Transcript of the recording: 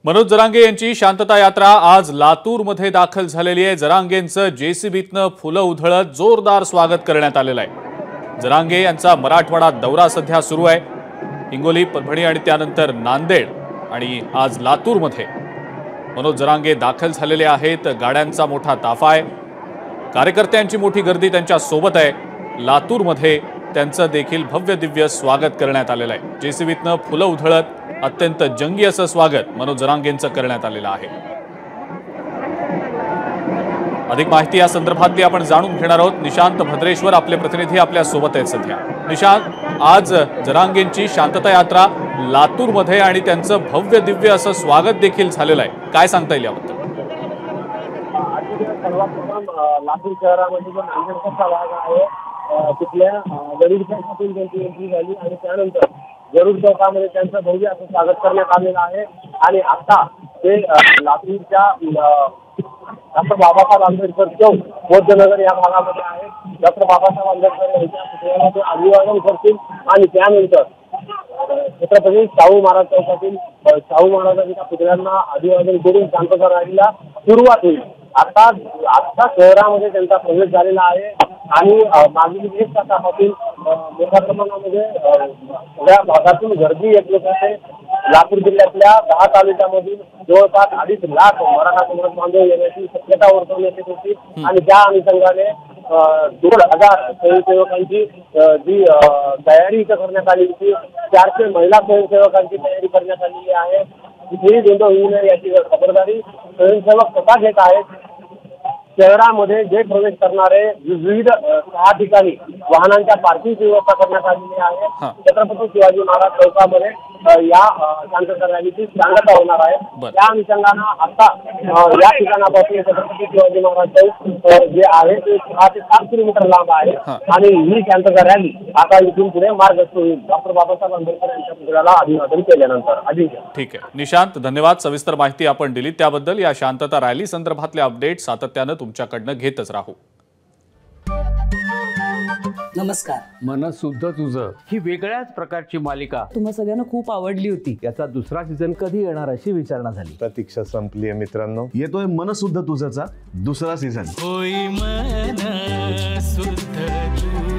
मनोज जरांगे यांची शांतता यात्रा आज लातूरमध्ये दाखल झालेली आहे। जरांगेंचं जेसीबीतनं फुलं उधळत जोरदार स्वागत करण्यात आलेलं आहे। जरांगे यांचा मराठवाडा दौरा सध्या सुरू आहे। हिंगोली, परभणी आणि त्यानंतर नांदेड आणि आज लातूरमध्ये मनोज जरांगे दाखल झालेले आहेत। गाड्यांचा मोठा ताफा आहे, कार्यकर्त्यांची मोठी गर्दी त्यांच्या सोबत आहे। लातूरमध्ये त्यांचं देखील भव्य दिव्य स्वागत करण्यात आलेलं आहे। जेसीबीतनं फुलं उधळत अत्यंत जंगी असं स्वागत मनोज जरांगेंचं करण्यात आलेलं आहे। अधिक माहिती या संदर्भातली आपण जाणून घेणार आहोत। निशांत भद्रेश्वर आपले प्रतिनिधी आपल्या सोबत आहेत सध्या। निशांत, आज जरांगेंची शांतता यात्रा लातूरमध्ये आणि त्यांचं भव्य दिव्य असं स्वागत देखील झालेलं आहे, काय सांगता येईल याबद्दल? लातूर शहरामध्ये जो नांदेडचा भाग आहे तिथल्या गरुड चौकातून त्यांची एंट्री झाली आणि त्यानंतर गरुड चौकामध्ये त्यांचं भव्य असं स्वागत करण्यात आलेलं आहे। आणि आता ते लातूरच्या डॉक्टर बाबासाहेब आंबेडकर चौक बौद्धनगर या भागामध्ये आहे। डॉक्टर बाबासाहेब आंबेडकर यांच्या पुतळ्यामध्ये अभिवादन करतील आणि त्यानंतर छत्रपती शाहू महाराज चौकातील शाहू महाराजांच्या पुतळ्यांना अभिवादन करून शांतता रॅलीला सुरुवात होईल। आता शहरामध्ये त्यांचा प्रवेश झालेला आहे आणि मागील 1 तासापासून मोठ्या प्रमाणामध्ये या भागातून गर्दी येत आहे। लातूर जिल्ह्यातल्या 10 तालुक्यामधून जवळपास 2.5 लाख मराठा समाज बांधव येण्याची शक्यता वर्तवण्यात येत होती आणि त्या अनुषंगाने 2,000 स्वयंसेवकांची जी तयारी इथं करण्यात आली होती। 400 महिला स्वयंसेवकांची तयारी करण्यात आलेली आहे। कुठेही गोंधळ होऊ नये याची खबरदारी स्वयंसेवक स्वतः घेत आहेत। शहरामध्ये जे प्रवेश करणारे विविध 6 ठिकाणी वाहनांच्या पार्किंगची व्यवस्था करण्यात आलेली आहे। छत्रपती शिवाजी महाराज चौकामध्ये या शांतता रॅलीची सांगता होणार आहे। त्या अनुषंगानं आता या ठिकाणापासून छत्रपती शिवाजी महाराज चौक जे आहे ते 6 ते 7 किलोमीटर लांब आहे आणि ही शांतता रॅली आता इथून पुढे मार्गस्थ होईल डॉक्टर बाबासाहेब आंबेडकर यांच्या पुतळ्याला अभिवादन केल्यानंतर। ठीक आहे निशांत, धन्यवाद। सविस्तर माहिती आपण दिली त्याबद्दल। या शांतता रॅली संदर्भातले अपडेट सातत्यानं तुमच्याकडनं घेतच राहू। नमस्कार। मन सुद्धा तुझं ही वेगळ्याच प्रकारची मालिका तुम्हा सगळ्यांना खूप आवडली होती। याचा दुसरा सीझन कधी येणार अशी विचारणा झाली। प्रतीक्षा संपली आहे मित्रांनो, येतोय मन सुद्धा तुझाचा दुसरा सीझन। होई मन सुद्धा